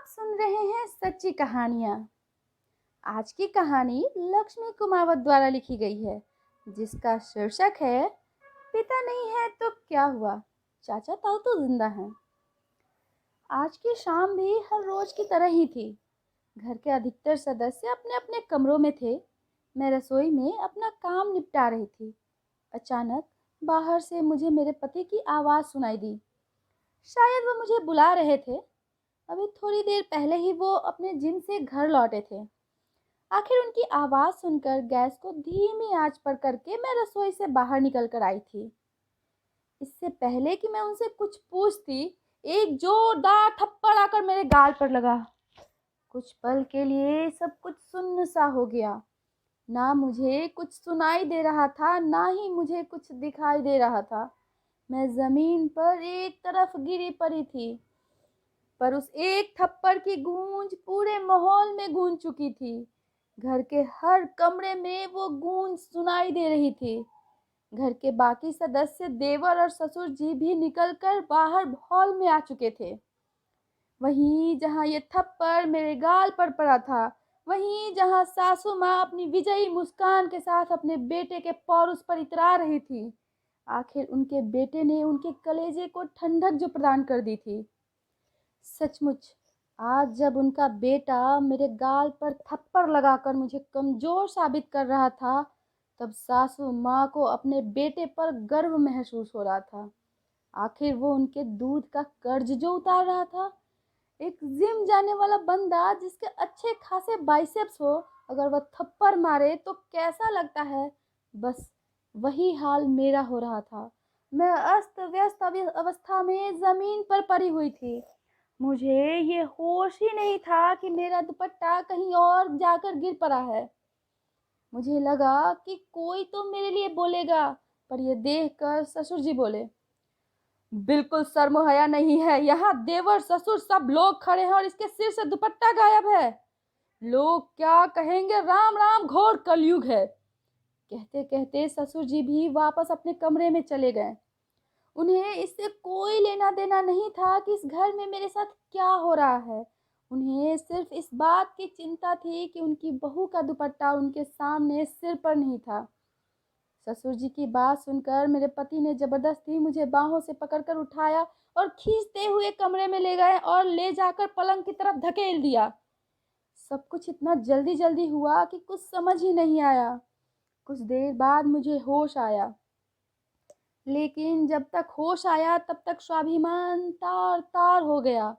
सुन रहे हैं सच्ची कहानियाँ। आज की कहानी लक्ष्मी कुमावत द्वारा लिखी गई है, जिसका शीर्षक है पिता नहीं है तो क्या हुआ, चाचा ताऊ तो जिंदा हैं। आज की शाम भी हर रोज की तरह ही थी। घर के अधिकतर सदस्य अपने अपने कमरों में थे। मैं रसोई में अपना काम निपटा रही थी। अचानक बाहर से मुझे मेरे पति की आवाज़ सुनाई दी। शायद वो मुझे बुला रहे थे। अभी थोड़ी देर पहले ही वो अपने जिम से घर लौटे थे। आखिर उनकी आवाज़ सुनकर गैस को धीमी आंच पर करके मैं रसोई से बाहर निकल कर आई थी। इससे पहले कि मैं उनसे कुछ पूछती, एक जोरदार थप्पड़ आकर मेरे गाल पर लगा। कुछ पल के लिए सब कुछ सुन्न सा हो गया। ना मुझे कुछ सुनाई दे रहा था, ना ही मुझे कुछ दिखाई दे रहा था। मैं ज़मीन पर एक तरफ गिरी पड़ी थी, पर उस एक थप्पड़ की गूंज पूरे माहौल में गूंज चुकी थी। घर के हर कमरे में वो गूंज सुनाई दे रही थी। घर के बाकी सदस्य देवर और ससुर जी भी निकलकर बाहर हॉल में आ चुके थे। वहीं जहां ये थप्पड़ मेरे गाल पर पड़ा था, वहीं जहां सासू माँ अपनी विजयी मुस्कान के साथ अपने बेटे के पौरुष पर इतरा रही थी, आखिर उनके बेटे ने उनके कलेजे को ठंडक जो प्रदान कर दी थी। सचमुच आज जब उनका बेटा मेरे गाल पर थप्पड़ लगाकर मुझे कमज़ोर साबित कर रहा था, तब सासू माँ को अपने बेटे पर गर्व महसूस हो रहा था। आखिर वो उनके दूध का कर्ज जो उतार रहा था। एक जिम जाने वाला बंदा जिसके अच्छे खासे बाइसेप्स हो, अगर वह थप्पड़ मारे तो कैसा लगता है, बस वही हाल मेरा हो रहा था। मैं अस्त व्यस्त अवस्था में ज़मीन पर पड़ी हुई थी। मुझे ये होश ही नहीं था कि मेरा दुपट्टा कहीं और जाकर गिर पड़ा है। मुझे लगा कि कोई तो मेरे लिए बोलेगा, पर यह देखकर ससुर जी बोले, बिल्कुल शर्म हया नहीं है, यहाँ देवर ससुर सब लोग खड़े हैं और इसके सिर से दुपट्टा गायब है। लोग क्या कहेंगे, राम राम, घोर कलयुग है। कहते कहते ससुर जी भी वापस अपने कमरे में चले गए। उन्हें इससे कोई लेना देना नहीं था कि इस घर में मेरे साथ क्या हो रहा है। उन्हें सिर्फ इस बात की चिंता थी कि उनकी बहू का दुपट्टा उनके सामने सिर पर नहीं था। ससुर जी की बात सुनकर मेरे पति ने जबरदस्ती मुझे बाहों से पकड़कर उठाया और खींचते हुए कमरे में ले गए और ले जाकर पलंग की तरफ धकेल दिया। सब कुछ इतना जल्दी जल्दी हुआ कि कुछ समझ ही नहीं आया। कुछ देर बाद मुझे होश आया, लेकिन जब तक होश आया तब तक स्वाभिमान तार तार हो गया।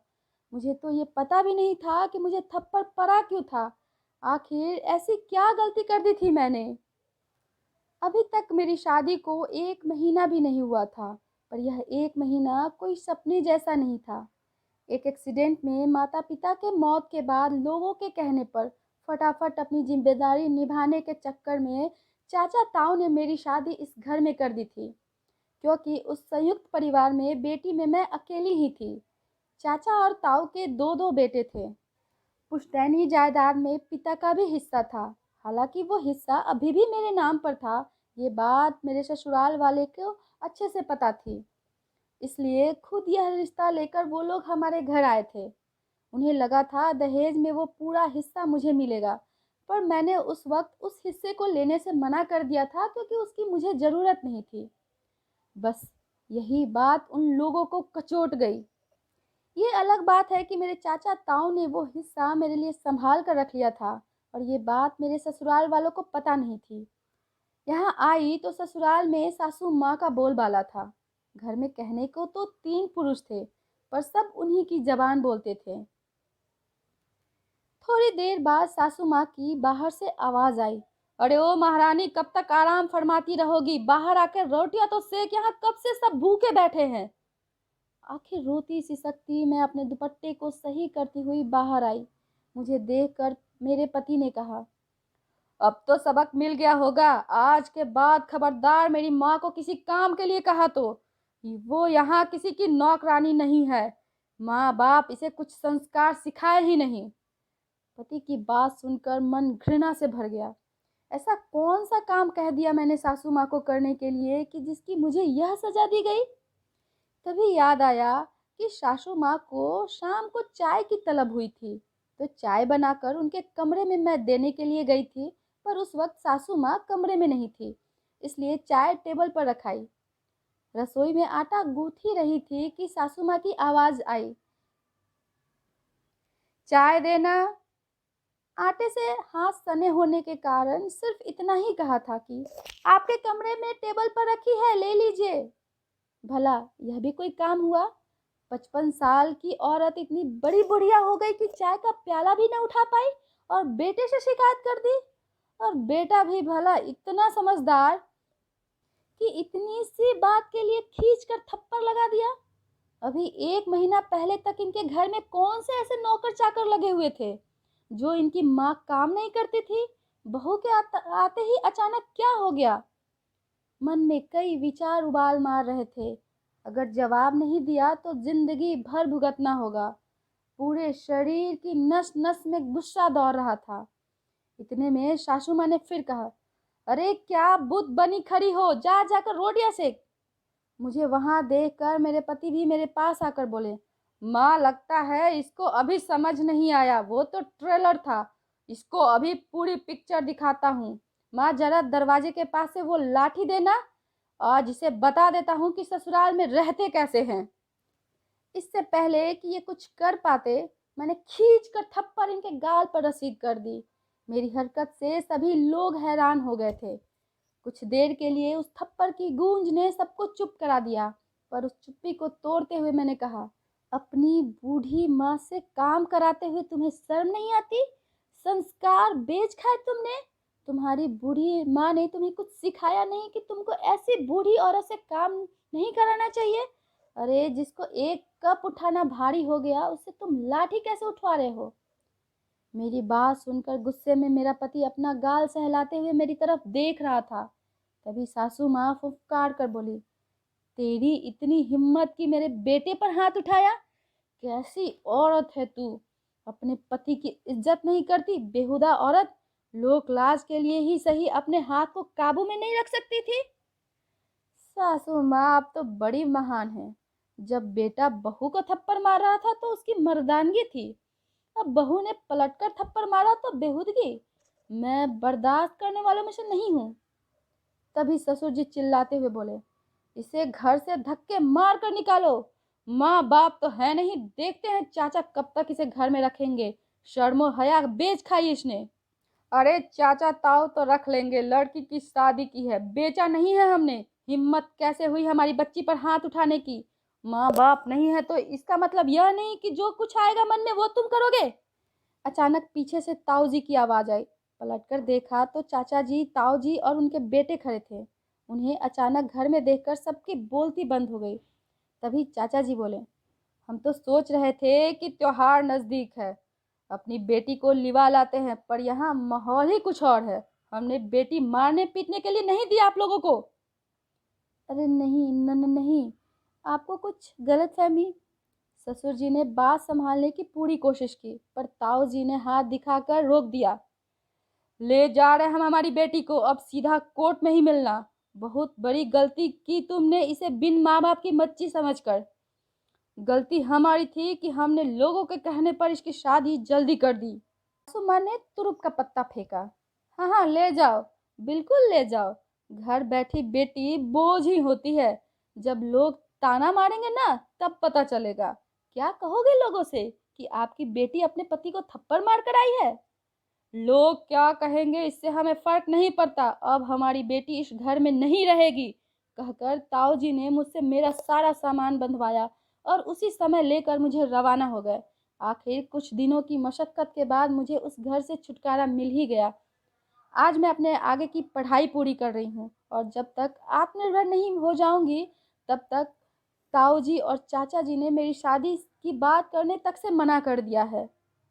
मुझे तो ये पता भी नहीं था कि मुझे थप्पड़ पड़ा क्यों था। आखिर ऐसी क्या गलती कर दी थी मैंने। अभी तक मेरी शादी को 1 महीना भी नहीं हुआ था, पर यह 1 महीना कोई सपने जैसा नहीं था। एक एक्सीडेंट में माता पिता के मौत के बाद लोगों के कहने पर फटाफट अपनी जिम्मेदारी निभाने के चक्कर में चाचा ताऊ ने मेरी शादी इस घर में कर दी थी, क्योंकि उस संयुक्त परिवार में बेटी में मैं अकेली ही थी। चाचा और ताऊ के दो दो बेटे थे। पुश्तैनी जायदाद में पिता का भी हिस्सा था। हालांकि वो हिस्सा अभी भी मेरे नाम पर था, ये बात मेरे ससुराल वाले को अच्छे से पता थी। इसलिए खुद यह रिश्ता लेकर वो लोग हमारे घर आए थे। उन्हें लगा था दहेज में वो पूरा हिस्सा मुझे मिलेगा, पर मैंने उस वक्त उस हिस्से को लेने से मना कर दिया था, क्योंकि उसकी मुझे ज़रूरत नहीं थी। बस यही बात उन लोगों को कचोट गई। ये अलग बात है कि मेरे चाचा ताऊ ने वो हिस्सा मेरे लिए संभाल कर रख लिया था, और ये बात मेरे ससुराल वालों को पता नहीं थी। यहाँ आई तो ससुराल में सासू माँ का बोलबाला था। घर में कहने को तो 3 पुरुष थे, पर सब उन्हीं की जबान बोलते थे। थोड़ी देर बाद सासू माँ की बाहर से आवाज़ आई, अरे ओ महारानी, कब तक आराम फरमाती रहोगी? बाहर आकर रोटियां तो सेक, यहाँ कब से सब भूखे बैठे हैं। आखिर रोती सिसकती मैं अपने दुपट्टे को सही करती हुई बाहर आई। मुझे देखकर मेरे पति ने कहा, अब तो सबक मिल गया होगा। आज के बाद खबरदार मेरी माँ को किसी काम के लिए कहा तो वो यहाँ किसी की नौकरानी नहीं है। माँ बाप इसे कुछ संस्कार सिखाए ही नहीं। पति की बात सुनकर मन घृणा से भर गया। ऐसा कौन सा काम कह दिया मैंने सासू माँ को करने के लिए कि जिसकी मुझे यह सजा दी गई। तभी याद आया कि सासू माँ को शाम को चाय की तलब हुई थी, तो चाय बनाकर उनके कमरे में मैं देने के लिए गई थी, पर उस वक्त सासू माँ कमरे में नहीं थी, इसलिए चाय टेबल पर रखाई। रसोई में आटा गूँथ ही रही थी कि सासू माँ की आवाज़ आई, चाय देना। आटे से हाथ सने होने के कारण सिर्फ इतना ही कहा था कि आपके कमरे में टेबल पर रखी है, ले लीजिए। भला यह भी कोई काम हुआ? 55 साल की औरत इतनी बड़ी बुढ़िया हो गई कि चाय का प्याला भी न उठा पाई और बेटे से शिकायत कर दी। और बेटा भी भला इतना समझदार कि इतनी सी बात के लिए खींच कर थप्पड़ लगा दिया। अभी 1 महीना पहले तक इनके घर में कौन से ऐसे नौकर चाकर लगे हुए थे जो इनकी माँ काम नहीं करती थी? बहू के आते ही अचानक क्या हो गया? मन में कई विचार उबाल मार रहे थे। अगर जवाब नहीं दिया तो जिंदगी भर भुगतना होगा। पूरे शरीर की नस नस में गुस्सा दौड़ रहा था। इतने में सासू माँ ने फिर कहा, अरे क्या बुत बनी खड़ी हो, जा जाकर रोटियां सेक। मुझे वहां देखकर मेरे पति भी मेरे पास आकर बोले, माँ लगता है इसको अभी समझ नहीं आया, वो तो ट्रेलर था, इसको अभी पूरी पिक्चर दिखाता हूँ। माँ जरा दरवाजे के पास से वो लाठी देना, आज इसे बता देता हूँ कि ससुराल में रहते कैसे हैं। इससे पहले कि ये कुछ कर पाते, मैंने खींच कर थप्पड़ इनके गाल पर रसीद कर दी। मेरी हरकत से सभी लोग हैरान हो गए थे। कुछ देर के लिए उस थप्पड़ की गूंज ने सबको चुप करा दिया, पर उस चुप्पी को तोड़ते हुए मैंने कहा, अपनी बूढ़ी माँ से काम कराते हुए तुम्हें शर्म नहीं आती? संस्कार बेच खाए तुमने। तुम्हारी बूढ़ी माँ ने तुम्हें कुछ सिखाया नहीं कि तुमको ऐसी बूढ़ी औरत से काम नहीं कराना चाहिए? अरे जिसको एक कप उठाना भारी हो गया, उससे तुम लाठी कैसे उठवा रहे हो? मेरी बात सुनकर गुस्से में मेरा पति अपना गाल सहलाते हुए मेरी तरफ देख रहा था। तभी सासू माँ फुफकार कर बोली, तेरी इतनी हिम्मत कि मेरे बेटे पर हाथ उठाया? कैसी औरत है तू? अपने पति की इज्जत नहीं करती, बेहुदा औरत। लोक लाज के लिए ही सही अपने हाथ को काबू में नहीं रख सकती थी? सासू माँ आप तो बड़ी महान है। जब बेटा बहू को थप्पड़ मार रहा था तो उसकी मर्दानगी थी, अब बहू ने पलटकर थप्पड़ मारा तो बेहूदगी। मैं बर्दाश्त करने वालों में से नहीं हूँ। तभी ससुर जी चिल्लाते हुए बोले, इसे घर से धक्के मार कर निकालो। माँ बाप तो है नहीं, देखते हैं चाचा कब तक इसे घर में रखेंगे। शर्मो हया बेच खाई इसने। अरे चाचा ताऊ तो रख लेंगे, लड़की की शादी की है, बेचा नहीं है हमने। हिम्मत कैसे हुई हमारी बच्ची पर हाथ उठाने की? माँ बाप नहीं है तो इसका मतलब यह नहीं कि जो कुछ आएगा मन में वो तुम करोगे। अचानक पीछे से ताऊ जी की आवाज़ आई। पलटकर देखा तो चाचा जी, ताऊ जी और उनके बेटे खड़े थे। उन्हें अचानक घर में देखकर सबकी बोलती बंद हो गई। तभी चाचा जी बोले, हम तो सोच रहे थे कि त्योहार नज़दीक है, अपनी बेटी को लिवा लाते हैं, पर यहाँ माहौल ही कुछ और है। हमने बेटी मारने पीटने के लिए नहीं दी आप लोगों को। अरे नहीं, नहीं, आपको कुछ गलतफहमी। ससुर जी ने बात संभालने की पूरी कोशिश की, पर ताऊ जी ने हाथ दिखाकर रोक दिया। ले जा रहे हम हमारी बेटी को, अब सीधा कोर्ट में ही मिलना। बहुत बड़ी गलती की तुमने इसे बिन माँ बाप की बच्ची समझकर। गलती हमारी थी कि हमने लोगों के कहने पर इसकी शादी जल्दी कर दी। सासू माँ ने तुरुप का पत्ता फेंका। हाँ हाँ ले जाओ, बिल्कुल ले जाओ। घर बैठी बेटी बोझ ही होती है। जब लोग ताना मारेंगे ना तब पता चलेगा। क्या कहोगे लोगों से कि आपकी बेटी अपने पति को थप्पड़ मार कर आई है? लोग क्या कहेंगे इससे हमें फर्क नहीं पड़ता, अब हमारी बेटी इस घर में नहीं रहेगी। कहकर ताऊ जी ने मुझसे मेरा सारा सामान बंधवाया और उसी समय लेकर मुझे रवाना हो गए। आखिर कुछ दिनों की मशक्क़त के बाद मुझे उस घर से छुटकारा मिल ही गया। आज मैं अपने आगे की पढ़ाई पूरी कर रही हूँ और जब तक आत्मनिर्भर नहीं हो जाऊंगी तब तक ताऊ जी और चाचा जी ने मेरी शादी की बात करने तक से मना कर दिया है।